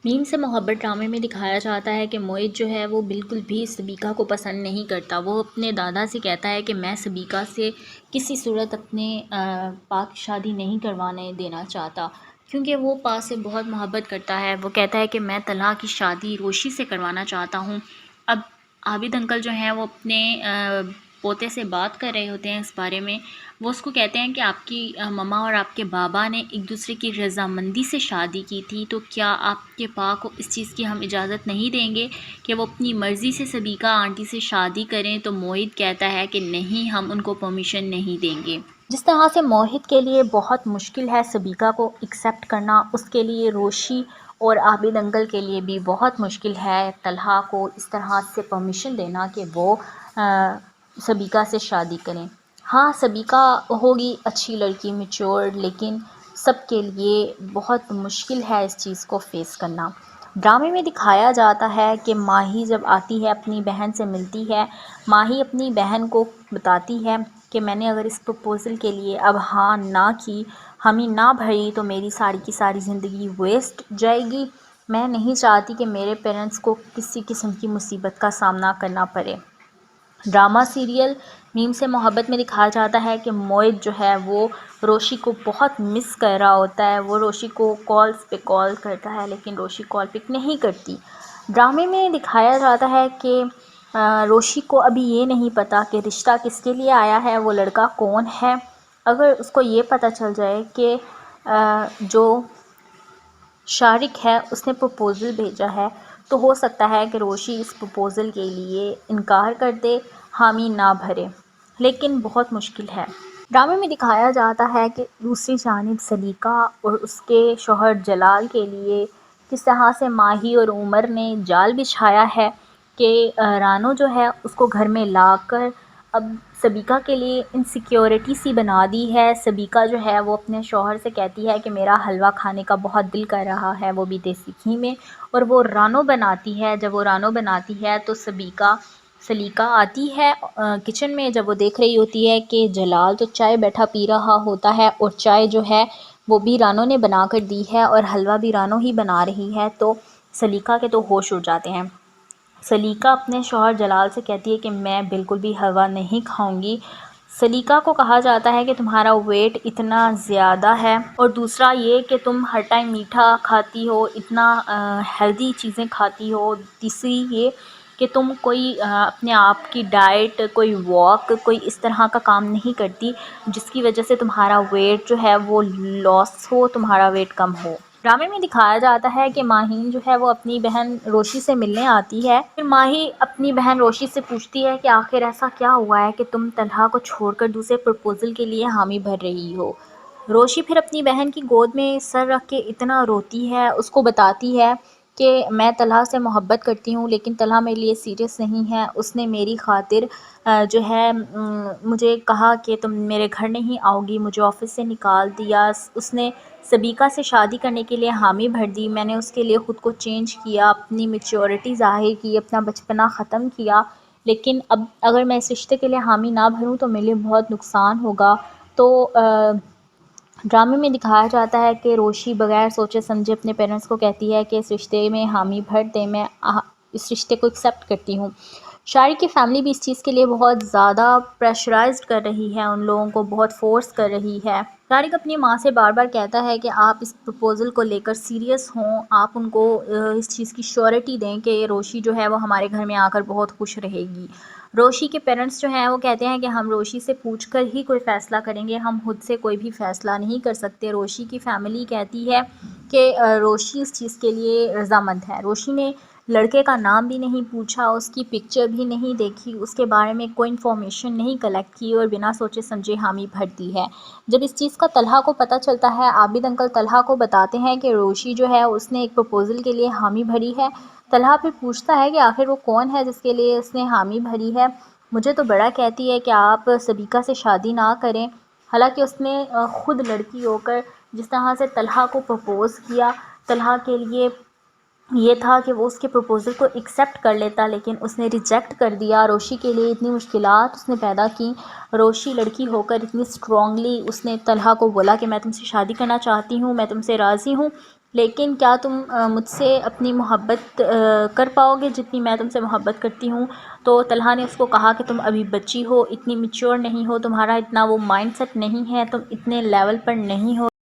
میم سے محبت ڈرامے میں دکھایا جاتا ہے کہ موہت جو ہے وہ بالکل بھی سبیکا کو پسند نہیں کرتا۔ وہ اپنے دادا سے کہتا ہے کہ میں سبیکا سے کسی صورت اپنے پاک شادی نہیں کروانے دینا چاہتا، کیونکہ وہ پا سے بہت محبت کرتا ہے۔ وہ کہتا ہے کہ میں طلحہ کی شادی روشی سے کروانا چاہتا ہوں۔ اب عابد انکل جو ہیں وہ اپنے پوتے سے بات کر رہے ہوتے ہیں اس بارے میں۔ وہ اس کو کہتے ہیں کہ آپ کی مما اور آپ کے بابا نے ایک دوسرے کی رضامندی سے شادی کی تھی، تو کیا آپ کے پا کو اس چیز کی ہم اجازت نہیں دیں گے کہ وہ اپنی مرضی سے سبیکا آنٹی سے شادی کریں؟ تو موہت کہتا ہے کہ نہیں، ہم ان کو پرمیشن نہیں دیں گے۔ جس طرح سے موہت کے لیے بہت مشکل ہے سبیکا کو ایکسیپٹ کرنا، اس کے لیے روشی اور عابد انکل کے لیے بھی بہت مشکل ہے طلحہ کو اس طرح سے پرمیشن دینا کہ وہ سبیکا سے شادی کریں۔ ہاں، سبیکا ہوگی اچھی لڑکی، میچور، لیکن سب کے لیے بہت مشکل ہے اس چیز کو فیس کرنا۔ ڈرامے میں دکھایا جاتا ہے کہ ماہی جب آتی ہے اپنی بہن سے ملتی ہے، ماہی اپنی بہن کو بتاتی ہے کہ میں نے اگر اس پرپوزل کے لیے اب ہاں نہ کی، حامی نہ بھری، تو میری ساری کی ساری زندگی ویسٹ جائے گی۔ میں نہیں چاہتی کہ میرے پیرنٹس کو کسی قسم کی مصیبت کا سامنا کرنا پڑے۔ ڈرامہ سیریل میم سے محبت میں دکھایا جاتا ہے کہ موہت جو ہے وہ روشی کو بہت مس کر رہا ہوتا ہے۔ وہ روشی کو کالز پہ کال کرتا ہے لیکن روشی کال پک نہیں کرتی۔ ڈرامے میں دکھایا جاتا ہے کہ روشی کو ابھی یہ نہیں پتہ کہ رشتہ کس کے لیے آیا ہے، وہ لڑکا کون ہے۔ اگر اس کو یہ پتہ چل جائے کہ جو شارق ہے اس نے پرپوزل بھیجا ہے، تو ہو سکتا ہے کہ روشی اس پرپوزل کے لیے انکار کر دے، حامی نہ بھرے، لیکن بہت مشکل ہے۔ ڈرامے میں دکھایا جاتا ہے کہ دوسری جانب سلیقہ اور اس کے شوہر جلال کے لیے کس طرح سے ماہی اور عمر نے جال بچھایا ہے کہ رانو جو ہے اس کو گھر میں لا کر اب سبیکا کے لیے انسیکیورٹی سی بنا دی ہے۔ سبیکا جو ہے وہ اپنے شوہر سے کہتی ہے کہ میرا حلوہ کھانے کا بہت دل کر رہا ہے، وہ بھی دیسی گھی میں، اور وہ رانو بناتی ہے۔ جب وہ رانو بناتی ہے تو سلیقہ آتی ہے کچن میں، جب وہ دیکھ رہی ہوتی ہے کہ جلال تو چائے بیٹھا پی رہا ہوتا ہے اور چائے جو ہے وہ بھی رانو نے بنا کر دی ہے اور حلوہ بھی رانو ہی بنا رہی ہے، تو سلیقہ کے تو ہوش اڑ جاتے ہیں۔ سلیقہ اپنے شوہر جلال سے کہتی ہے کہ میں بالکل بھی حلوہ نہیں کھاؤں گی۔ سلیقہ کو کہا جاتا ہے کہ تمہارا ویٹ اتنا زیادہ ہے، اور دوسرا یہ کہ تم ہر ٹائم میٹھا کھاتی ہو، اتنا ہیلدی چیزیں کھاتی ہو، تیسری یہ کہ تم کوئی اپنے آپ کی ڈائٹ، کوئی واک، کوئی اس طرح کا کام نہیں کرتی جس کی وجہ سے تمہارا ویٹ جو ہے وہ لاس ہو، تمہارا ویٹ کم ہو۔ ڈرامے میں دکھایا جاتا ہے کہ ماہین جو ہے وہ اپنی بہن روشی سے ملنے آتی ہے۔ پھر ماہی اپنی بہن روشی سے پوچھتی ہے کہ آخر ایسا کیا ہوا ہے کہ تم طلحہ کو چھوڑ کر دوسرے پرپوزل کے لیے حامی بھر رہی ہو۔ روشی پھر اپنی بہن کی گود میں سر رکھ کے اتنا روتی ہے، اس کو بتاتی ہے کہ میں طلحہ سے محبت کرتی ہوں لیکن طلحہ میرے لیے سیریس نہیں ہے۔ اس نے میری خاطر جو ہے مجھے کہا کہ تم میرے گھر نہیں آؤ گی، مجھے آفس سے نکال دیا۔ اس نے سبیکا سے شادی کرنے کے لیے حامی بھر دی۔ میں نے اس کے لیے خود کو چینج کیا، اپنی میچورٹی ظاہر کی، اپنا بچپنا ختم کیا، لیکن اب اگر میں اس رشتے کے لیے حامی نہ بھروں تو میرے لیے بہت نقصان ہوگا۔ تو ڈرامے میں دکھایا جاتا ہے کہ روشی بغیر سوچے سمجھے اپنے پیرنٹس کو کہتی ہے کہ اس رشتے میں حامی بھر دیں، میں اس رشتے کو ایکسیپٹ کرتی ہوں۔ شارق کی فیملی بھی اس چیز کے لیے بہت زیادہ پریشرائزڈ کر رہی ہے، ان لوگوں کو بہت فورس کر رہی ہے۔ شارق اپنی ماں سے بار بار کہتا ہے کہ آپ اس پرپوزل کو لے کر سیریس ہوں، آپ ان کو اس چیز کی شیورٹی دیں کہ روشی جو ہے وہ ہمارے گھر میں آ کر بہت خوش رہے گی۔ روشی کے پیرنٹس جو ہیں وہ کہتے ہیں کہ ہم روشی سے پوچھ کر ہی کوئی فیصلہ کریں گے، ہم خود سے کوئی بھی فیصلہ نہیں کر سکتے۔ روشی کی فیملی کہتی ہے کہ روشی اس چیز کے لیے رضامند ہے۔ روشی نے لڑکے کا نام بھی نہیں پوچھا، اس کی پکچر بھی نہیں دیکھی، اس کے بارے میں کوئی انفارمیشن نہیں کلیکٹ کی اور بنا سوچے سمجھے حامی بھر دی ہے۔ جب اس چیز کا طلحہ کو پتہ چلتا ہے، عابد انکل طلحہ کو بتاتے ہیں کہ روشی جو ہے اس نے ایک پرپوزل کے لیے حامی بھری ہے۔ طلحہ پھر پوچھتا ہے کہ آخر وہ کون ہے جس کے لیے اس نے حامی بھری ہے؟ مجھے تو بڑا کہتی ہے کہ آپ سبیکا سے شادی نہ کریں، حالانکہ اس نے خود لڑکی ہو کر جس طرح سے طلحہ کو پرپوز کیا، طلحہ کے لیے یہ تھا کہ وہ اس کے پرپوزل کو ایکسیپٹ کر لیتا، لیکن اس نے ریجیکٹ کر دیا۔ روشی کے لیے اتنی مشکلات اس نے پیدا کی، روشی لڑکی ہو کر اتنی اسٹرانگلی اس نے طلحہ کو بولا کہ میں تم سے شادی کرنا چاہتی ہوں، میں تم سے راضی ہوں، لیکن کیا تم مجھ سے اپنی محبت کر پاؤ گے جتنی میں تم سے محبت کرتی ہوں؟ تو طلحہ نے اس کو کہا کہ تم ابھی بچی ہو، اتنی میچور نہیں ہو، تمہارا اتنا وہ مائنڈ سیٹ نہیں ہے، تم اتنے لیول پر نہیں ہو